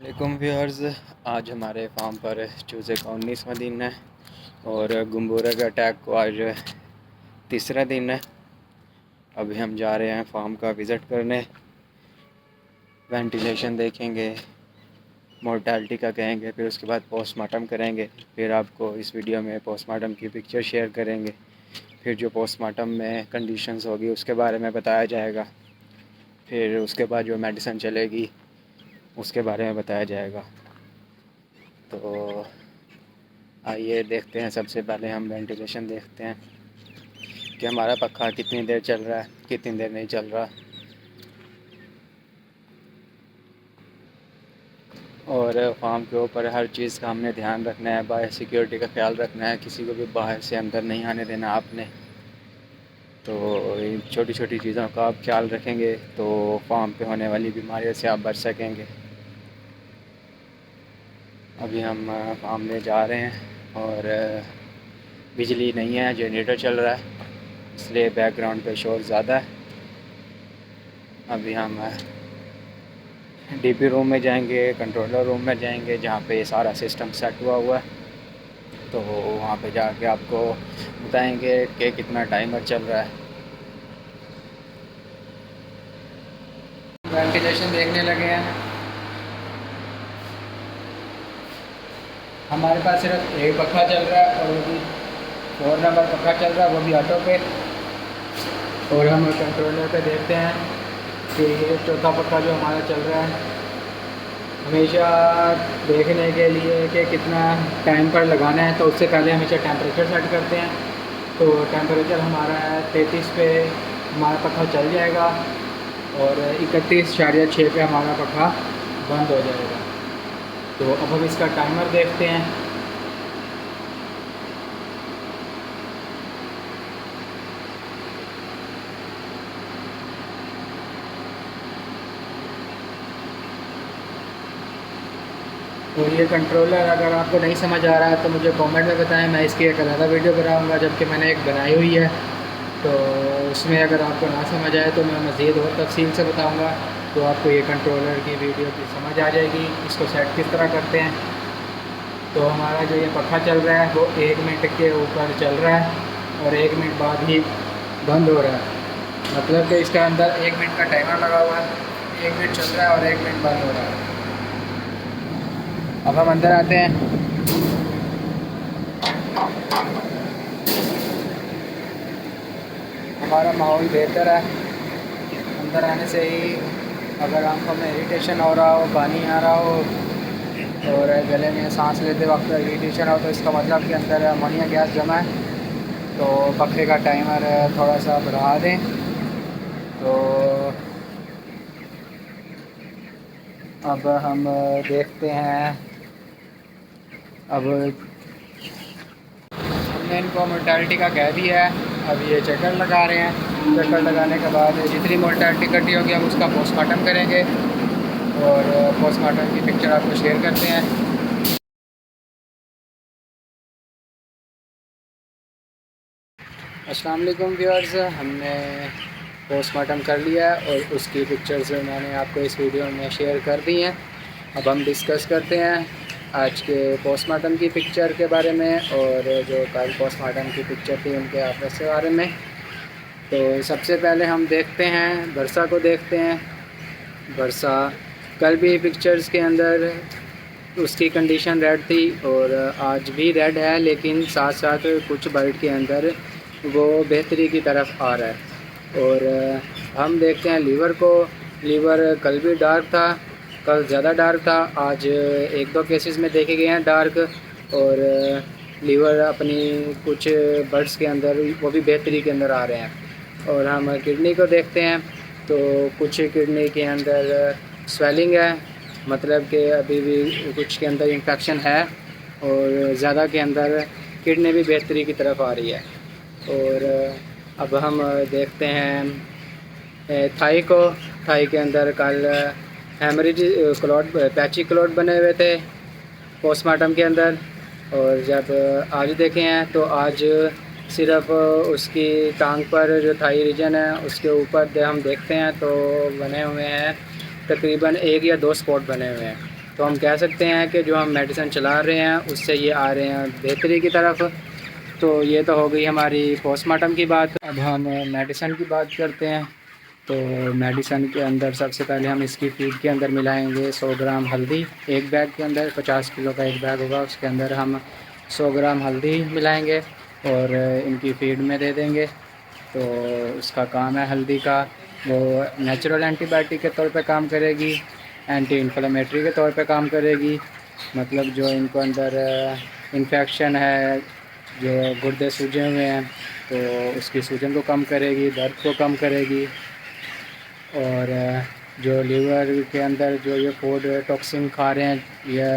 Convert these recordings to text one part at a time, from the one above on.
वालेकुम व्यूअर्स। आज हमारे फार्म पर चूज़े का 19वां दिन है और गुम्बूरे के अटैक को आज तीसरा दिन है। अभी हम जा रहे हैं फार्म का विज़िट करने, वेंटिलेशन देखेंगे, मोर्टेलिटी का कहेंगे, फिर उसके बाद पोस्टमार्टम करेंगे। फिर आपको इस वीडियो में पोस्टमार्टम की पिक्चर शेयर करेंगे। फिर जो पोस्टमार्टम में कंडीशंस होगी उसके बारे में बताया जाएगा। फिर उसके बाद जो मेडिसिन चलेगी उसके बारे में बताया जाएगा। तो आइए देखते हैं। सबसे पहले हम वेंटिलेशन देखते हैं कि हमारा पंखा कितनी देर चल रहा है, कितनी देर नहीं चल रहा। और फार्म के ऊपर हर चीज़ का हमने ध्यान रखना है, बाहर सिक्योरिटी का ख्याल रखना है, किसी को भी बाहर से अंदर नहीं आने देना आपने। तो इन छोटी छोटी चीज़ों का आप ख्याल रखेंगे तो फार्म पे होने वाली बीमारियों से आप बच सकेंगे। अभी हम फार्म में जा रहे हैं और बिजली नहीं है, जनरेटर चल रहा है, इसलिए बैकग्राउंड पे शोर ज़्यादा है। अभी हम डीपी रूम में जाएंगे, कंट्रोलर रूम में जाएंगे, जहाँ पे सारा सिस्टम सेट हुआ है। तो वहाँ पे जाके आपको बताएंगे कि कितना टाइमर चल रहा है। वेंटिलेशन देखने लगे हैं। हमारे पास सिर्फ एक पंखा चल रहा है और वो भी 4 नंबर पंखा चल रहा है, वो भी ऑटो पे। और हम कंट्रोलर पे देखते हैं कि ये चौथा पंखा जो हमारा चल रहा है, हमेशा देखने के लिए कि कितना टाइम पर लगाना है, तो उससे पहले हमेशा टेम्परेचर सेट करते हैं। तो टेम्परेचर हमारा 33 पे हमारा पंखा चल जाएगा और 31.6 पे हमारा पंखा बंद हो जाएगा। तो अब हम इसका टाइमर देखते हैं। और ये कंट्रोलर अगर आपको नहीं समझ आ रहा है तो मुझे कमेंट में बताएं, मैं इसकी एक अलग वीडियो बनाऊंगा, जबकि मैंने एक बनाई हुई है। तो उसमें अगर आपको ना समझ आए तो मैं मज़ीद और तफसील से बताऊंगा, तो आपको ये कंट्रोलर की वीडियो की समझ आ जाएगी, इसको सेट किस तरह करते हैं। तो हमारा जो ये पंखा चल रहा है वो 1 मिनट के ऊपर चल रहा है और 1 मिनट बाद ही बंद हो रहा है। मतलब कि इसके अंदर 1 मिनट का टाइमर लगा हुआ है, 1 मिनट चल रहा है और 1 मिनट बंद हो रहा है। अब हम अंदर आते हैं। हमारा माहौल बेहतर है। अंदर आने से ही अगर आंखों में इरिटेशन हो रहा हो, पानी आ रहा हो और गले में सांस लेते वक्त इरिटेशन हो, तो इसका मतलब कि अंदर अमोनिया गैस जमा है। तो पंखे का टाइमर थोड़ा सा बढ़ा दें। तो अब हम देखते हैं। अब हमने इनको मोर्टेलिटी का कह दिया है, अब ये चक्कर लगा रहे हैं। चक्कर लगाने के बाद जितनी मोर्टेलिटी इकट्ठी होगी हम उसका पोस्टमार्टम करेंगे और पोस्टमार्टम की पिक्चर आपको शेयर करते हैं। अस्सलाम वालेकुम व्यूअर्स, हमने पोस्टमार्टम कर लिया है और उसकी पिक्चर्स मैंने आपको इस वीडियो में शेयर कर दी हैं। अब हम डिस्कस करते हैं आज के पोस्टमार्टम की पिक्चर के बारे में और जो कल पोस्टमार्टम की पिक्चर थी उनके आपस के बारे में। तो सबसे पहले हम देखते हैं बरसा को देखते हैं। बरसा कल भी पिक्चर्स के अंदर उसकी कंडीशन रेड थी और आज भी रेड है, लेकिन साथ साथ कुछ बाइट के अंदर वो बेहतरी की तरफ आ रहा है। और हम देखते हैं लीवर को। लीवर कल भी डार्क था, कल ज़्यादा डार्क था, आज 1-2 केसेस में देखे गए हैं डार्क। और लीवर अपनी कुछ बर्ड्स के अंदर वो भी बेहतरी के अंदर आ रहे हैं। और हम किडनी को देखते हैं तो कुछ किडनी के अंदर स्वेलिंग है, मतलब कि अभी भी कुछ के अंदर इन्फेक्शन है और ज़्यादा के अंदर किडनी भी बेहतरी की तरफ आ रही है। और अब हम देखते हैं थाई को। थाई के अंदर कल हेमरेज क्लॉट, पैची क्लॉट बने हुए थे पोस्टमार्टम के अंदर, और जब आज देखे हैं तो आज सिर्फ उसकी टांग पर जो थाई रीजन है उसके ऊपर हम देखते हैं तो बने हुए हैं तकरीबन 1 या 2 स्पॉट बने हुए हैं। तो हम कह सकते हैं कि जो हम मेडिसिन चला रहे हैं उससे ये आ रहे हैं बेहतरी की तरफ। तो ये तो हो गई हमारी पोस्टमार्टम की बात। अब हम मेडिसिन की बात करते हैं। तो मेडिसिन के अंदर सबसे पहले हम इसकी फीड के अंदर मिलाएंगे 100 ग्राम हल्दी। एक बैग के अंदर 50 किलो का एक बैग होगा, उसके अंदर हम 100 ग्राम हल्दी मिलाएंगे और इनकी फीड में दे देंगे। तो उसका काम है हल्दी का, वो नेचुरल एंटीबायोटिक के तौर पे काम करेगी, एंटी इन्फ्लेमेटरी के तौर पे काम करेगी। मतलब जो इनको अंदर इन्फेक्शन है, जो गुर्दे सूजे हुए हैं तो उसकी सूजन को कम करेगी, दर्द को कम करेगी। और जो लीवर के अंदर जो ये फूड टॉक्सिन खा रहे हैं या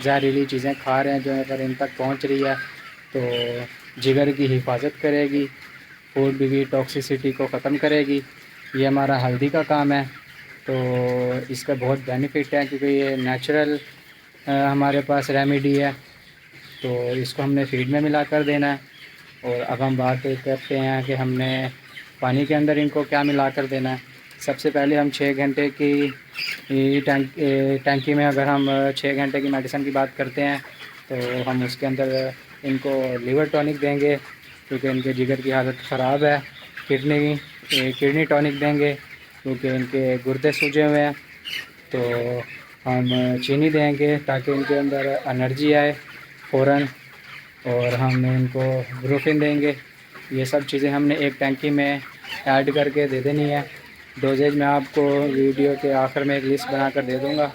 जहरीली चीज़ें खा रहे हैं जो अगर इन तक पहुंच रही है तो जिगर की हिफाजत करेगी, फूड की टॉक्सिसिटी को ख़त्म करेगी। ये हमारा हल्दी का काम है। तो इसका बहुत बेनिफिट है क्योंकि ये नेचुरल हमारे पास रेमेडी है। तो इसको हमने फीड में मिला कर देना है। और अब हम बात करते हैं कि हमने पानी के अंदर इनको क्या मिला कर देना है। सबसे पहले हम 6 घंटे की टैंकी में अगर हम 6 घंटे की मेडिसिन की बात करते हैं तो हम उसके अंदर इनको लीवर टॉनिक देंगे क्योंकि इनके जिगर की हालत ख़राब है। किडनी टॉनिक देंगे क्योंकि इनके गुर्दे सूजे हुए हैं। तो हम चीनी देंगे ताकि इनके अंदर एनर्जी आए फ़ौरन। और हम इनको ब्रूफिन देंगे। ये सब चीज़ें हमने एक टैंकी में ऐड करके दे देनी है। डोजेज मैं आपको वीडियो के आखिर में एक लिस्ट बना कर दे दूँगा।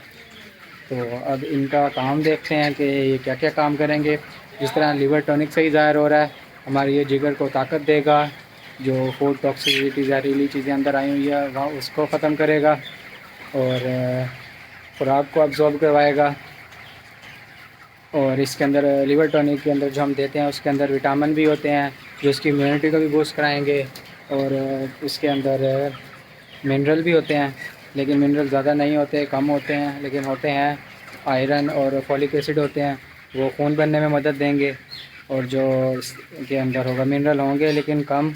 तो अब इनका काम देखते हैं कि ये क्या क्या काम करेंगे। जिस तरह लीवर टॉनिक से ही ज़ाहिर हो रहा है, हमारे ये जिगर को ताकत देगा, जो फूड टॉक्सिसिटी जहरीली चीज़ें अंदर आई हुई है वहाँ उसको ख़त्म करेगा और खुराक को अब्जॉर्ब करवाएगा। और इसके अंदर लीवर टॉनिक के अंदर जो हम देते हैं उसके अंदर विटामिन भी होते हैं जो इसकी इम्यूनिटी को भी बूस्ट कराएंगे। और इसके अंदर मिनरल भी होते हैं, लेकिन मिनरल ज़्यादा नहीं होते, कम होते हैं, लेकिन होते हैं। आयरन और फॉलिक एसिड होते हैं, वो खून बनने में मदद देंगे। और जो इसके अंदर होगा मिनरल होंगे लेकिन कम,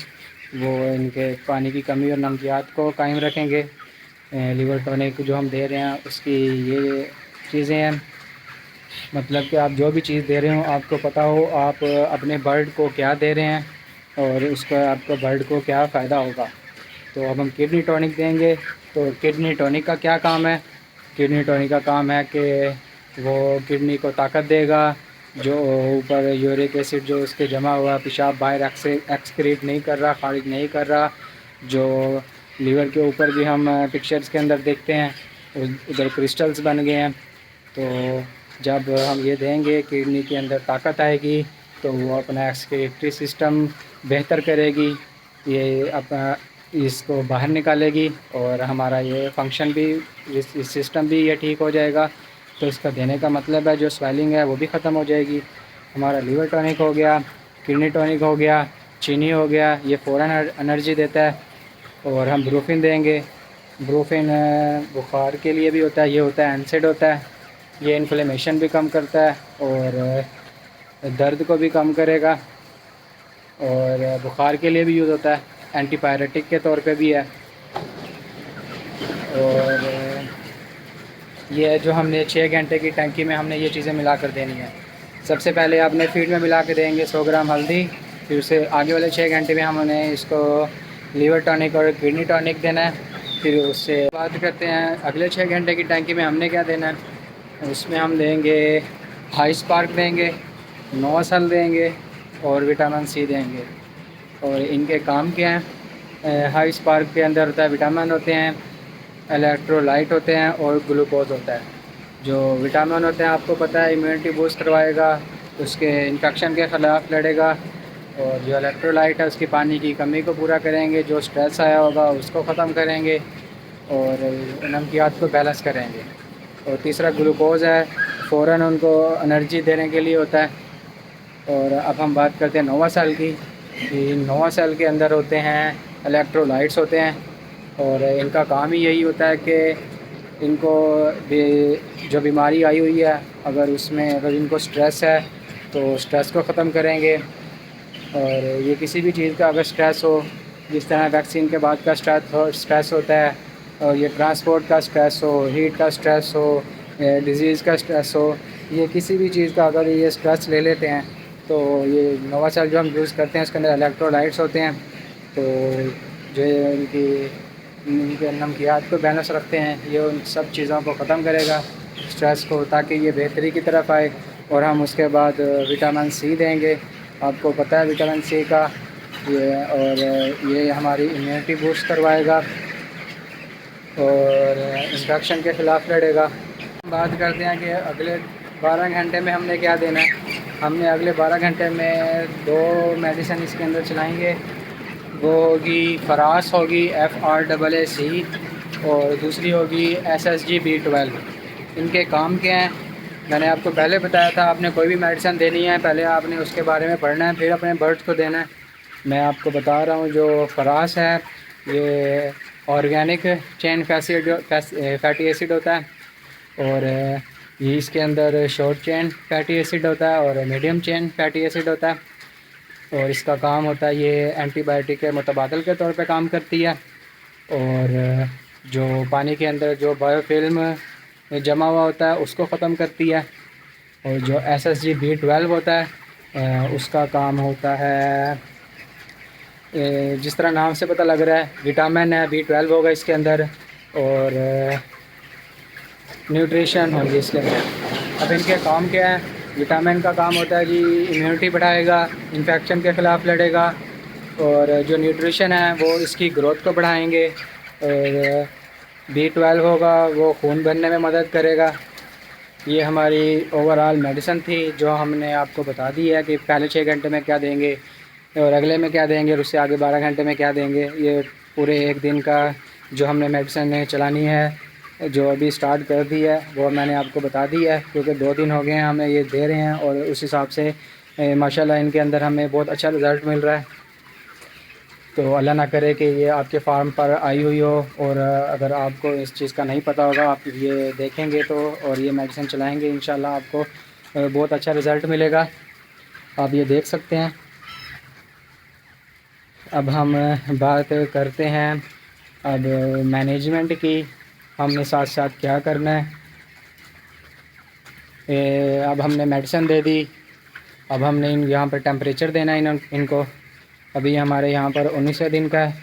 वो इनके पानी की कमी और नमकियात को कायम रखेंगे। लीवर टॉनिक जो हम दे रहे हैं उसकी ये चीज़ें हैं। मतलब कि आप जो भी चीज़ दे रहे हो आपको पता हो आप अपने बर्ड को क्या दे रहे हैं और उसका आपका बर्ड को क्या फ़ायदा होगा। तो अब हम किडनी टॉनिक देंगे। तो किडनी टॉनिक का क्या काम है? किडनी टॉनिक का काम है कि वो किडनी को ताकत देगा, जो ऊपर यूरिक एसिड जो उसके जमा हुआ पेशाब बाहर एक्सक्रीट नहीं कर रहा, खारिज नहीं कर रहा। जो लीवर के ऊपर भी हम पिक्चर्स के अंदर देखते हैं उधर क्रिस्टल्स बन गए हैं। तो जब हम ये देंगे किडनी के अंदर ताकत आएगी तो वो अपना एक्सक्रीटरी सिस्टम बेहतर करेगी, ये अपना इसको बाहर निकालेगी और हमारा ये फंक्शन भी, इस सिस्टम भी ये ठीक हो जाएगा। तो इसका देने का मतलब है जो स्वेलिंग है वो भी ख़त्म हो जाएगी। हमारा लीवर टॉनिक हो गया, किडनी टॉनिक हो गया, चीनी हो गया, ये फ़ौरन एनर्जी देता है। और हम ब्रूफिन देंगे। ब्रूफिन बुखार के लिए भी होता है, ये होता है एनसिड होता है, ये इन्फ्लेमेशन भी कम करता है और दर्द को भी कम करेगा। और बुखार के लिए भी यूज़ होता है, एंटीपायरेटिक के तौर पे भी है। और ये जो हमने 6 घंटे की टंकी में हमने ये चीज़ें मिला कर देनी है। सबसे पहले आपने फीड में मिला के देंगे 100 ग्राम हल्दी, फिर उसे आगे वाले 6 घंटे में हमने इसको लीवर टॉनिक और किडनी टॉनिक देना है। फिर उससे बात करते हैं अगले 6 घंटे की टंकी में हमने क्या देना है। उसमें हम देंगे हाई स्पार्क देंगे, नोवासेल देंगे और विटामिन सी देंगे। और इनके काम क्या हैं? हाई स्पार्क के अंदर होता है विटामिन होते हैं, इलेक्ट्रोलाइट होते हैं और ग्लूकोज होता है। जो विटामिन होते हैं आपको पता है इम्यूनिटी बूस्ट करवाएगा, उसके इन्फेक्शन के ख़िलाफ़ लड़ेगा। और जो इलेक्ट्रोलाइट है उसकी पानी की कमी को पूरा करेंगे, जो स्ट्रेस आया होगा उसको ख़त्म करेंगे और नमकियात को बैलेंस करेंगे। और तीसरा ग्लूकोज है, फ़ौरन उनको एनर्जी देने के लिए होता है। और अब हम बात करते हैं नोवासेल की। नोवासेल के अंदर होते हैं इलेक्ट्रोलाइट्स होते हैं और इनका काम ही यही होता है कि इनको जो बीमारी आई हुई है अगर इनको स्ट्रेस है तो स्ट्रेस को ख़त्म करेंगे। और ये किसी भी चीज़ का अगर स्ट्रेस हो, जिस तरह वैक्सीन के बाद का स्ट्रेस होता है, और ये ट्रांसपोर्ट का स्ट्रेस हो, हीट का स्ट्रेस हो, डिज़ीज़ का स्ट्रेस हो, ये किसी भी चीज़ का अगर ये स्ट्रेस ले लेते हैं तो ये नोवासेल जो हम यूज़ करते हैं इसके अंदर इलेक्ट्रोलाइट्स होते हैं, तो जो इनकी इनके नमकियात को बैलेंस रखते हैं, ये उन सब चीज़ों को ख़त्म करेगा, स्ट्रेस को, ताकि ये बेहतरी की तरफ आए। और हम उसके बाद विटामिन सी देंगे, आपको पता है विटामिन सी का ये, और ये हमारी इम्यूनिटी बूस्ट करवाएगा और इन्फेक्शन के ख़िलाफ़ लड़ेगा। बात करते हैं कि अगले 12 घंटे में हमने क्या देना है। हमने अगले 12 घंटे में 2 मेडिसिन इसके अंदर चलाएंगे। वो होगी फरास होगी FRAAC और दूसरी होगी SSGB12। इनके काम क्या हैं मैंने आपको पहले बताया था। आपने कोई भी मेडिसिन देनी है पहले आपने उसके बारे में पढ़ना है, फिर अपने बर्ड्स को देना है। मैं आपको बता रहा हूँ, जो फरास है ये ऑर्गेनिक चेन फैटी एसिड होता है, और ये इसके अंदर शॉर्ट चेन फैटी एसिड होता है और मीडियम चेन फैटी एसिड होता है। और इसका काम होता है, ये एंटीबायोटिक के मुतबादल के तौर पे काम करती है। और जो पानी के अंदर जो बायोफिल्म जमा हुआ होता है उसको ख़त्म करती है। और जो SSGB12 होता है उसका काम होता है, जिस तरह नाम से पता लग रहा है, विटामिन है, B12 होगा इसके अंदर और न्यूट्रिशन होगी इसके अंदर। अब इनके काम क्या है। विटामिन का काम होता है जी इम्यूनिटी बढ़ाएगा, इन्फेक्शन के ख़िलाफ़ लड़ेगा, और जो न्यूट्रिशन है वो इसकी ग्रोथ को बढ़ाएंगे, और B12 होगा वो खून बनने में मदद करेगा। ये हमारी ओवरऑल मेडिसिन थी जो हमने आपको बता दी है कि पहले 6 घंटे में क्या देंगे और अगले में क्या देंगे और उससे आगे 12 घंटे में क्या देंगे। ये पूरे एक दिन का जो हमने मेडिसिन चलानी है जो अभी स्टार्ट कर दी है वो मैंने आपको बता दी है, क्योंकि 2 दिन हो गए हैं हमें ये दे रहे हैं और उस हिसाब से माशाल्लाह इनके अंदर हमें बहुत अच्छा रिज़ल्ट मिल रहा है। तो अल्लाह ना करे कि ये आपके फार्म पर आई हुई हो और अगर आपको इस चीज़ का नहीं पता होगा, आप ये देखेंगे तो और ये मेडिसिन चलाएँगे, इंशाल्लाह आपको बहुत अच्छा रिज़ल्ट मिलेगा। आप ये देख सकते हैं। अब हम बात करते हैं अब मैनेजमेंट की, हमने साथ साथ क्या करना है। अब हमने मेडिसिन दे दी, अब हमने यहाँ पर टेम्परेचर देना है इनको। अभी हमारे यहाँ पर 19वें दिन का है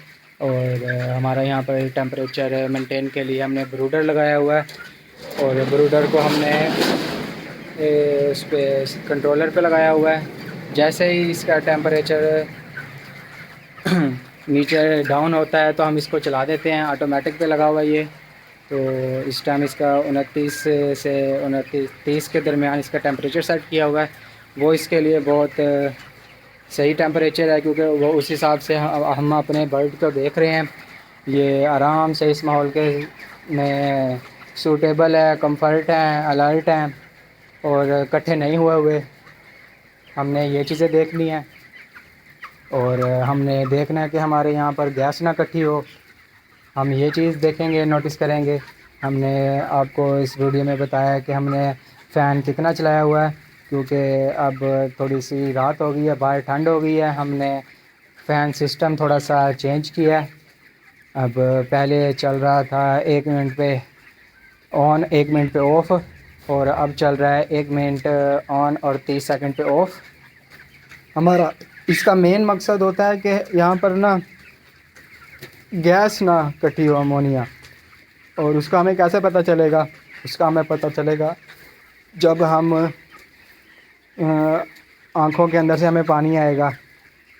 और हमारा यहाँ पर टेम्परेचर मेंटेन के लिए हमने ब्रूडर लगाया हुआ है, और ब्रूडर को हमने उस पर कंट्रोलर पे लगाया हुआ है। जैसे ही इसका टेम्परेचर नीचे डाउन होता है तो हम इसको चला देते हैं, ऑटोमेटिक पे लगा हुआ है ये। तो इस टाइम इसका 29 से 30 के दरमियान इसका टेम्परेचर सेट किया हुआ है। वो इसके लिए बहुत सही टेम्परेचर है, क्योंकि वो उस हिसाब से हम अपने बर्ड को देख रहे हैं। ये आराम से इस माहौल के में सूटेबल है, कंफर्ट है, अलर्ट हैं और इकट्ठे नहीं हुए। हमने ये चीज़ें देख ली हैं और हमने देखना है कि हमारे यहाँ पर गैस ना इकट्ठी हो। हम ये चीज़ देखेंगे, नोटिस करेंगे। हमने आपको इस वीडियो में बताया कि हमने फ़ैन कितना चलाया हुआ है, क्योंकि अब थोड़ी सी रात हो गई है, बाहर ठंड हो गई है। हमने फ़ैन सिस्टम थोड़ा सा चेंज किया है। अब पहले चल रहा था 1 मिनट पे ऑन 1 मिनट पे ऑफ़, और अब चल रहा है 1 मिनट ऑन और 30 सेकंड पे ऑफ़। हमारा इसका मेन मकसद होता है कि यहाँ पर ना गैस ना इकट्ठी हो, अमोनिया। और उसका हमें कैसे पता चलेगा? उसका हमें पता चलेगा जब हम आँखों के अंदर से हमें पानी आएगा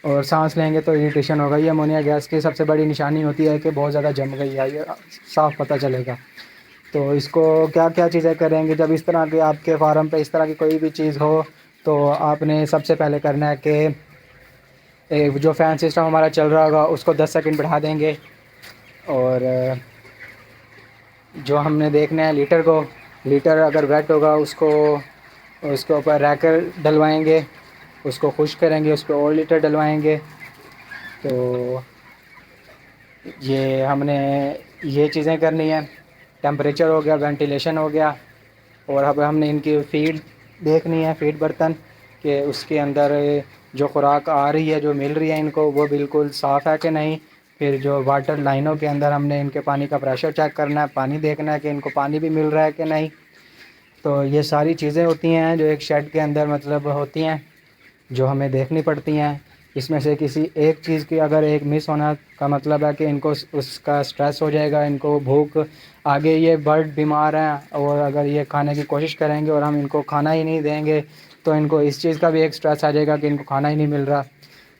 और सांस लेंगे तो इरिटेशन होगा। ये अमोनिया गैस की सबसे बड़ी निशानी होती है कि बहुत ज़्यादा जम गई है, ये साफ़ पता चलेगा। तो इसको क्या क्या चीज़ें करेंगे जब इस तरह के आपके फार्म पे इस तरह की कोई भी चीज़ हो, तो आपने सबसे पहले करना है कि जो फ़ैन सिस्टम हमारा चल रहा होगा उसको 10 सेकंड बढ़ा देंगे, और जो हमने देखना है लीटर अगर वेट होगा उसको उसके ऊपर रैकर डलवाएंगे, उसको खुश करेंगे, उस पर और लीटर डलवाएंगे। तो ये हमने ये चीज़ें करनी है। टेम्परेचर हो गया, वेंटिलेशन हो गया, और अब हमने इनकी फ़ीड देखनी है, फ़ीड बर्तन कि उसके अंदर जो खुराक आ रही है, जो मिल रही है इनको, वो बिल्कुल साफ़ है कि नहीं। फिर जो वाटर लाइनों के अंदर हमने इनके पानी का प्रेशर चेक करना है, पानी देखना है कि इनको पानी भी मिल रहा है कि नहीं। तो ये सारी चीज़ें होती हैं जो एक शेड के अंदर मतलब होती हैं, जो हमें देखनी पड़ती हैं। इसमें से किसी एक चीज़ की अगर एक मिस होना का मतलब है कि इनको उसका स्ट्रेस हो जाएगा, इनको भूख, आगे ये बर्ड बीमार हैं और अगर ये खाने की कोशिश करेंगे और हम इनको खाना ही नहीं देंगे तो इनको इस चीज़ का भी एक स्ट्रेस आ जाएगा कि इनको खाना ही नहीं मिल रहा।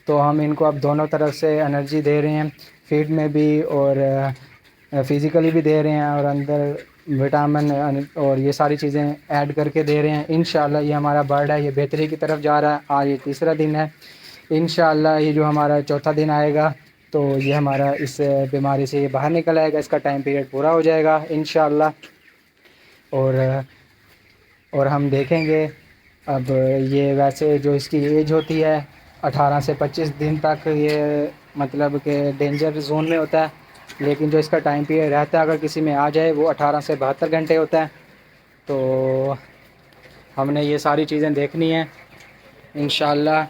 तो हम इनको अब दोनों तरफ से एनर्जी दे रहे हैं, फीड में भी और फ़िज़िकली भी दे रहे हैं, और अंदर विटामिन और ये सारी चीज़ें ऐड करके दे रहे हैं। इंशाल्लाह ये हमारा बर्ड है, ये बेहतरी की तरफ जा रहा है। आज ये तीसरा दिन है, इंशाल्लाह ये जो हमारा चौथा दिन आएगा तो ये हमारा इस बीमारी से ये बाहर निकल आएगा, इसका टाइम पीरियड पूरा हो जाएगा इंशाल्लाह। और हम देखेंगे अब ये वैसे जो इसकी एज होती है 18 से 25 दिन तक, ये मतलब कि डेंजर जोन में होता है, लेकिन जो इसका टाइम पीरियड रहता है अगर किसी में आ जाए वो 18 से 72 घंटे होता है। तो हमने ये सारी चीज़ें देखनी है इंशाल्लाह।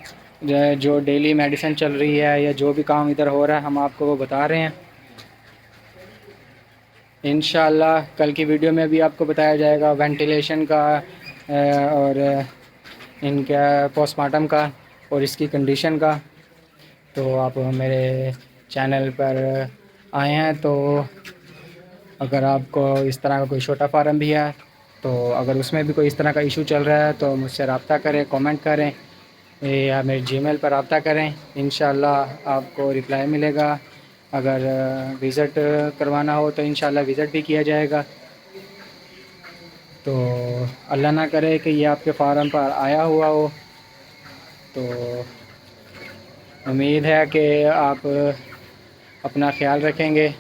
जो डेली मेडिसिन चल रही है या जो भी काम इधर हो रहा है हम आपको वो बता रहे हैं इंशाल्लाह। कल की वीडियो में भी आपको बताया जाएगा वेंटिलेशन का और इनका पोस्टमार्टम का और इसकी कंडीशन का। तो आप मेरे चैनल पर आए हैं तो अगर आपको इस तरह का कोई छोटा फार्म भी है तो अगर उसमें भी कोई इस तरह का इशू चल रहा है तो मुझसे रब्ता करें, कमेंट करें या मेरे जीमेल पर रब्ता करें, इंशाल्लाह आपको रिप्लाई मिलेगा। अगर विज़िट करवाना हो तो इंशाल्लाह विज़िट भी किया जाएगा। तो अल्लाह ना करे कि ये आपके फार्म पर आया हुआ हो। तो उम्मीद है कि आप अपना ख्याल रखेंगे।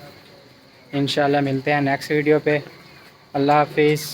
इंशाल्लाह मिलते हैं नेक्स्ट वीडियो पे। अल्लाह हाफिज़।